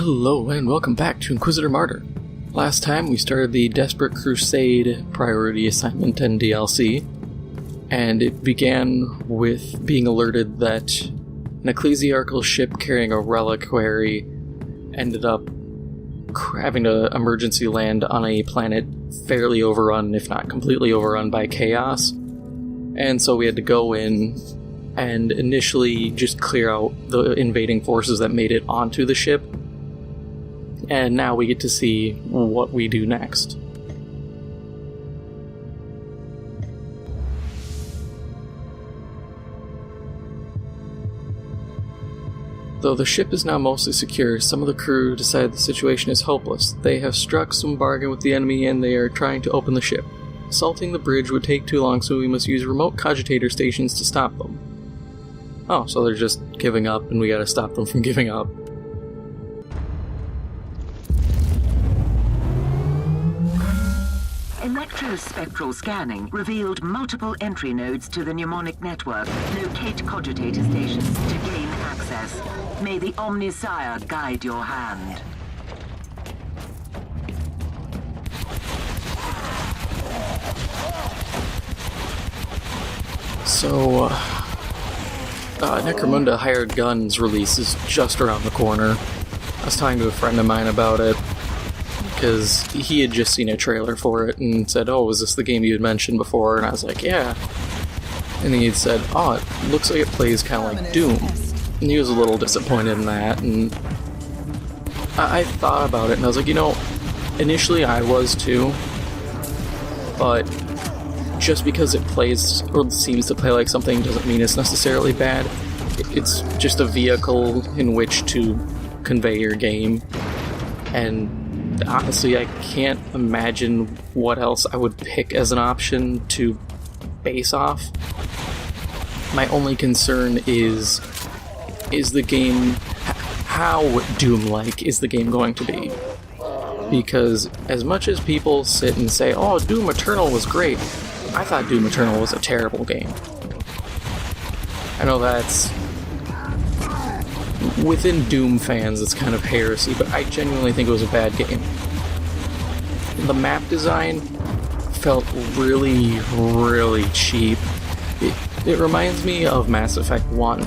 Hello and welcome back to Inquisitor Martyr. Last time we started the Desperate Crusade priority assignment and DLC, and it began with being alerted that an ecclesiarchal ship carrying a reliquary ended up having to emergency land on a planet fairly overrun, if not completely overrun, by chaos. And so we had to go in and initially just clear out the invading forces that made it onto the ship. And now we get to see what we do next. Though the ship is now mostly secure, some of the crew decide the situation is hopeless. They have struck some bargain with the enemy and they are trying to open the ship. Assaulting the bridge would take too long, so we must use remote cogitator stations to stop them. Oh, so they're just giving up and we gotta stop them from giving up. Electrospectral scanning revealed multiple entry nodes to the mnemonic network. Locate cogitator stations to gain access. May the Omnisire guide your hand. So, Necromunda Hired Guns release is just around the corner. I was talking to a friend of mine about it, because he had just seen a trailer for it and said, "Oh, was this the game you had mentioned before?" And I was like, "Yeah." And he had said, "Oh, it looks like it plays kind of like Doom." And he was a little disappointed in that, and I thought about it, and I was like, initially I was too, but just because it plays, or seems to play like something, doesn't mean it's necessarily bad. It's just a vehicle in which to convey your game, and honestly, I can't imagine what else I would pick as an option to base off. My only concern is the game, how Doom-like is the game going to be? Because as much as people sit and say, "Oh, Doom Eternal was great," I thought Doom Eternal was a terrible game. I know that's... within Doom fans, it's kind of heresy, but I genuinely think it was a bad game. The map design felt really, really cheap. It reminds me of Mass Effect 1,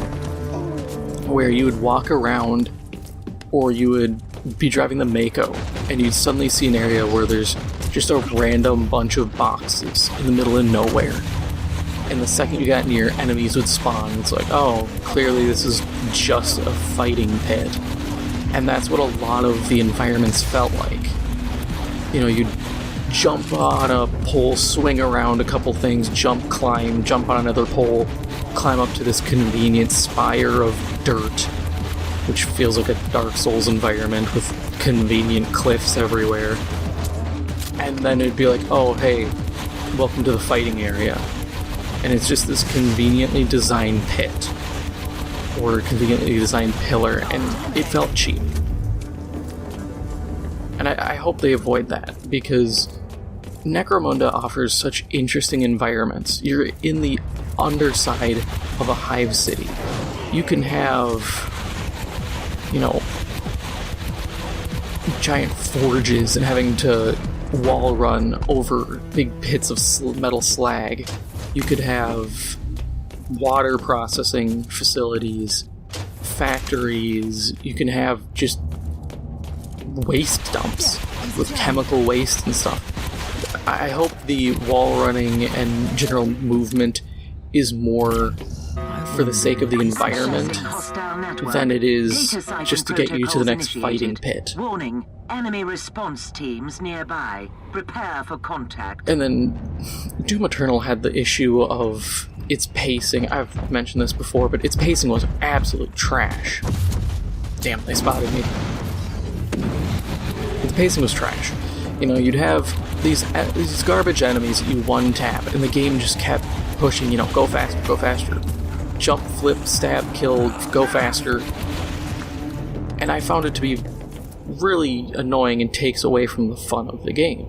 where you would walk around, or you would be driving the Mako, and you'd suddenly see an area where there's just a random bunch of boxes in the middle of nowhere. And the second you got near, enemies would spawn. It's like, oh, clearly this is just a fighting pit. And that's what a lot of the environments felt like. You'd jump on a pole, swing around a couple things, jump, climb, jump on another pole, climb up to this convenient spire of dirt, which feels like a Dark Souls environment with convenient cliffs everywhere. And then it'd be like, oh, hey, welcome to the fighting area. And it's just this conveniently designed pit, or conveniently designed pillar, and it felt cheap. And I hope they avoid that, because Necromunda offers such interesting environments. You're in the underside of a hive city. You can have, giant forges and having to wall run over big pits of metal slag. You could have water processing facilities, factories. You can have just waste dumps with chemical waste and stuff. I hope the wall running and general movement is more for the sake of the environment than it is just to get you to the next fighting pit. Warning, enemy response teams nearby. Prepare for contact. And then Doom Eternal had the issue of its pacing. I've mentioned this before, but its pacing was absolute trash. Damn, they spotted me. The pacing was trash. You'd have these garbage enemies that you one-tap, and the game just kept pushing, go faster, go faster. Jump, flip, stab, kill, go faster. And I found it to be really annoying and takes away from the fun of the game.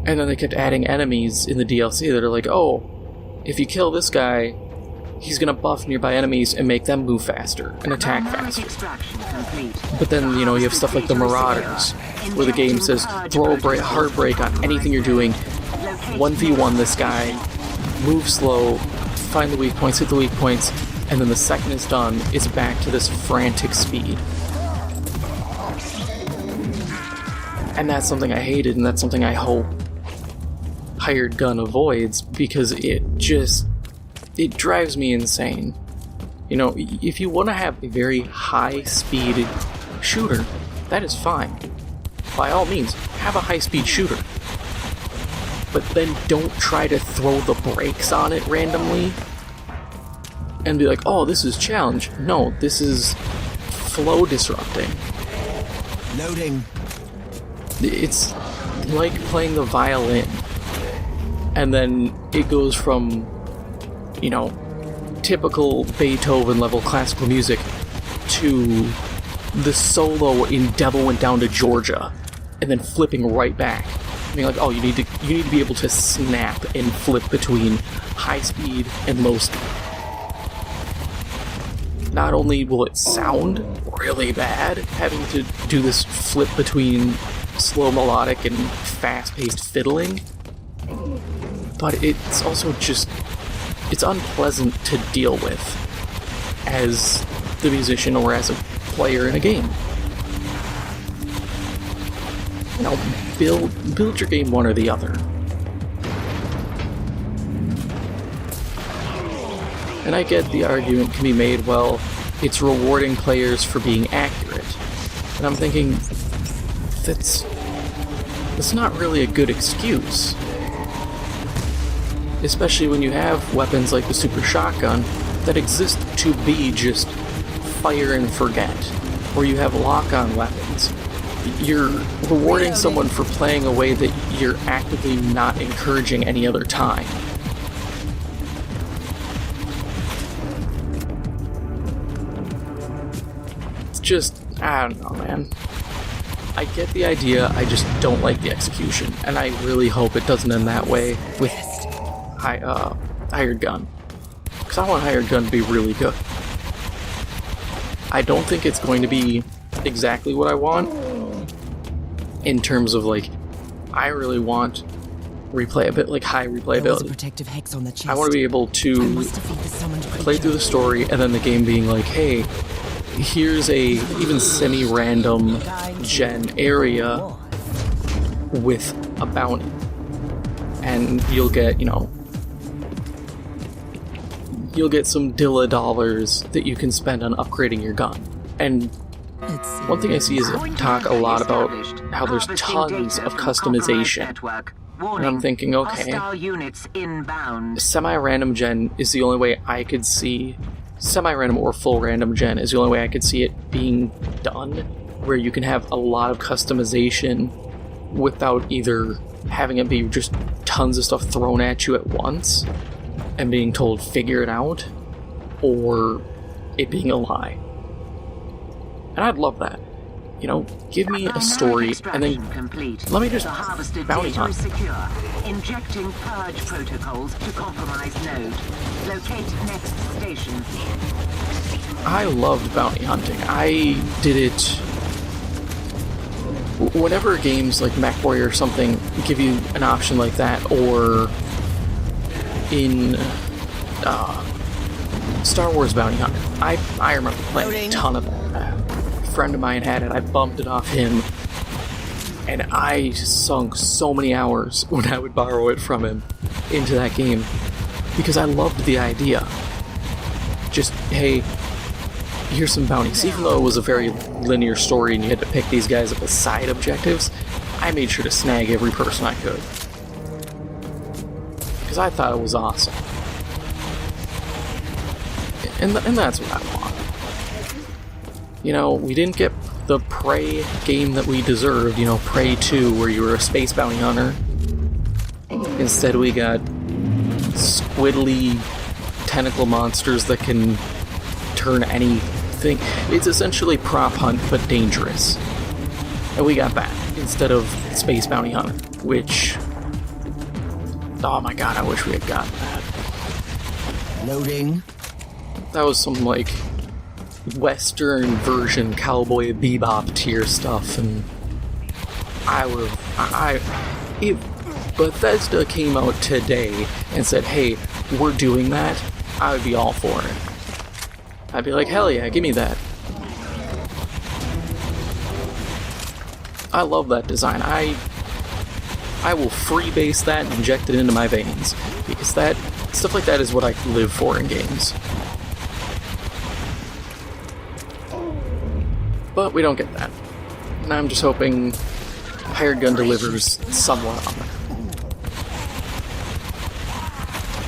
And then they kept adding enemies in the DLC that are like, oh, if you kill this guy, he's gonna buff nearby enemies and make them move faster and attack faster. But then, you have stuff like the Marauders, where the game says, throw a hard break on anything you're doing, 1v1 this guy, move slow, find the weak points, hit the weak points, and then the second it's done, it's back to this frantic speed. And that's something I hated, and that's something I hope Hired Gun avoids, because it drives me insane. If you want to have a very high-speed shooter, that is fine. By all means, have a high-speed shooter. But then don't try to throw the brakes on it randomly and be like, oh, this is challenge. No, this is flow disrupting. Loading. It's like playing the violin, and then it goes from, typical Beethoven level classical music to the solo in Devil Went Down to Georgia, and then flipping right back. Being like, oh, you need to be able to snap and flip between high speed and low speed. Not only will it sound really bad having to do this flip between slow melodic and fast-paced fiddling, but it's also it's unpleasant to deal with as the musician or as a player in a game. Build your game one or the other. And I get the argument can be made, well, it's rewarding players for being accurate. And I'm thinking, that's not really a good excuse. Especially when you have weapons like the super shotgun that exist to be just fire and forget. Or you have lock-on weapons. You're rewarding someone for playing a way that you're actively not encouraging any other time. I don't know, man. I get the idea, I just don't like the execution, and I really hope it doesn't end that way with Hired Gun. Because I want Hired Gun to be really good. I don't think it's going to be exactly what I want, in terms of, I really want replay a bit high replayability. I want to be able to play through the story, and then the game being like, hey, here's a even semi-random gen area with a bounty, and you'll get some Dilla dollars that you can spend on upgrading your gun. And one thing I see is talk a lot about how there's tons of customization, and I'm thinking, okay, semi-random gen is the only way I could see. Semi-random or full random gen is the only way I could see it being done, where you can have a lot of customization without either having it be just tons of stuff thrown at you at once and being told figure it out, or it being a lie. And I'd love that. Give me a story and then let me just bounty hunt. Injecting purge protocols to compromised node. Locate next station. I loved bounty hunting. I did it whenever games like MechWarrior or something give you an option like that, or in Star Wars Bounty Hunter. I remember playing a ton of that. A friend of mine had it. I bumped it off him, and I sunk so many hours when I would borrow it from him into that game, because I loved the idea. Just, hey, here's some bounties. Even though it was a very linear story and you had to pick these guys up as side objectives, I made sure to snag every person I could, because I thought it was awesome. And that's what I want. We didn't get the Prey game that we deserved, Prey 2, where you were a space bounty hunter. Instead, we got squiddly tentacle monsters that can turn anything. It's essentially prop hunt, but dangerous. And we got that instead of space bounty hunter, which, oh my god, I wish we had gotten that. Loading. That was some, like, Western version Cowboy Bebop tier stuff, and if Bethesda came out today and said, hey, we're doing that, I would be all for it. I'd be like, hell yeah, give me that. I love that design. I will freebase that and inject it into my veins, because that stuff like that is what I live for in games. But we don't get that. And I'm just hoping Hired Gun delivers somewhat on that.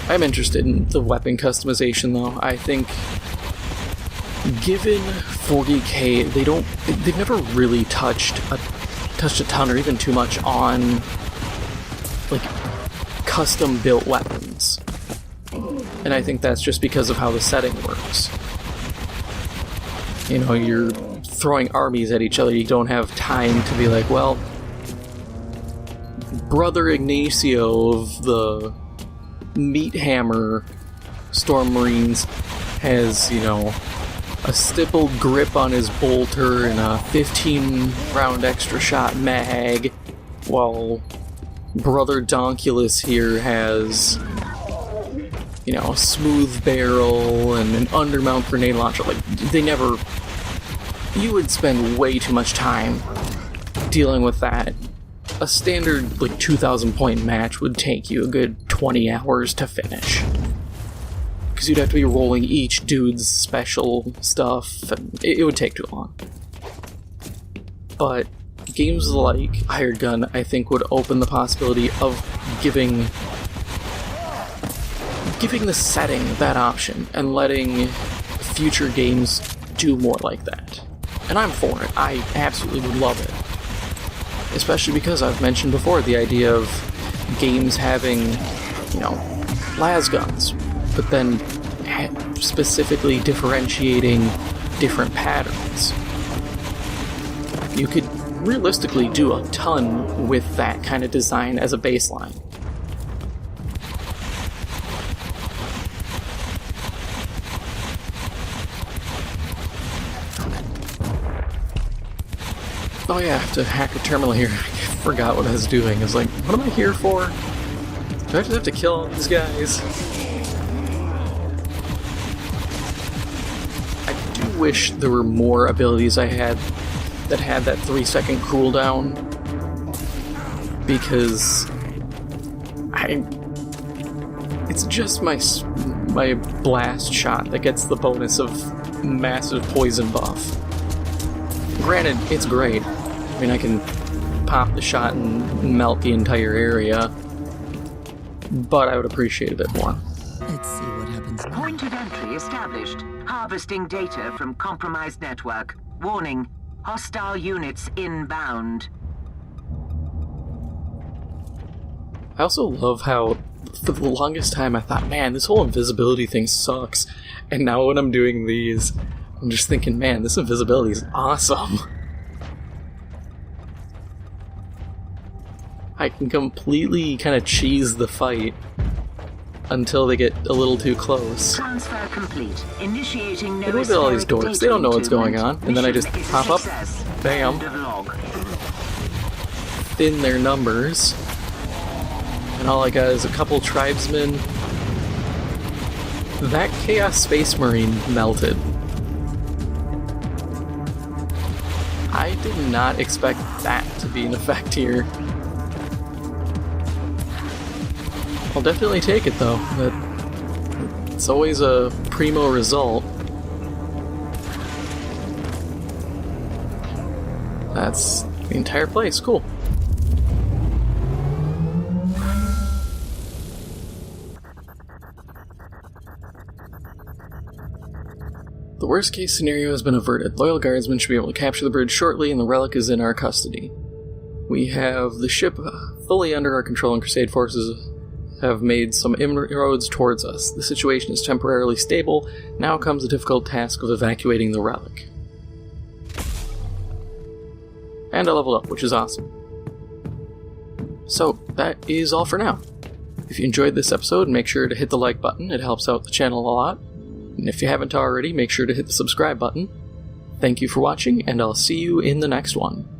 I'm interested in the weapon customization, though. I think, given 40K, they've never really touched a ton or even too much on, like, custom-built weapons. And I think that's just because of how the setting works. You know, you're throwing armies at each other, you don't have time to be like, well, Brother Ignacio of the Meat Hammer Storm Marines has, you know, a stippled grip on his bolter and a 15-round extra shot mag, while Brother Donkulus here has, you know, a smooth barrel and an undermount grenade launcher. Like, they never... You would spend way too much time dealing with that. A standard, like, 2,000 point match would take you a good 20 hours to finish. Because you'd have to be rolling each dude's special stuff, and it would take too long. But games like Hired Gun, I think, would open the possibility of giving the setting that option, and letting future games do more like that. And I'm for it. I absolutely would love it. Especially because I've mentioned before the idea of games having, you know, las guns, but then specifically differentiating different patterns. You could realistically do a ton with that kind of design as a baseline. Oh yeah, I have to hack a terminal here. I forgot what I was doing. I was like, what am I here for? Do I just have to kill all these guys? I do wish there were more abilities I had that had that 3-second cooldown, because it's just my blast shot that gets the bonus of massive poison buff. Granted, it's great. I mean, I can pop the shot and melt the entire area, but I would appreciate a bit more. Let's see what happens now. Point of entry established. Harvesting data from compromised network. Warning, hostile units inbound. I also love how, for the longest time, I thought, man, this whole invisibility thing sucks. And now when I'm doing these, I'm just thinking, man, this invisibility is awesome. I can completely kind of cheese the fight until they get a little too close. Transfer complete. Initiating Hey, look at all these dorks. They don't know what's going on. And then I just pop up, bam, thin their numbers, and all I got is a couple tribesmen. That Chaos Space Marine melted. I did not expect that to be an effect here. I'll definitely take it though. It's always a primo result. That's the entire place. Cool. The worst case scenario has been averted. Loyal guardsmen should be able to capture the bridge shortly, and the relic is in our custody. We have the ship fully under our control, and Crusade forces have made some inroads towards us. The situation is temporarily stable. Now comes the difficult task of evacuating the relic. And I leveled up, which is awesome. So, that is all for now. If you enjoyed this episode, make sure to hit the like button. It helps out the channel a lot. And if you haven't already, make sure to hit the subscribe button. Thank you for watching, and I'll see you in the next one.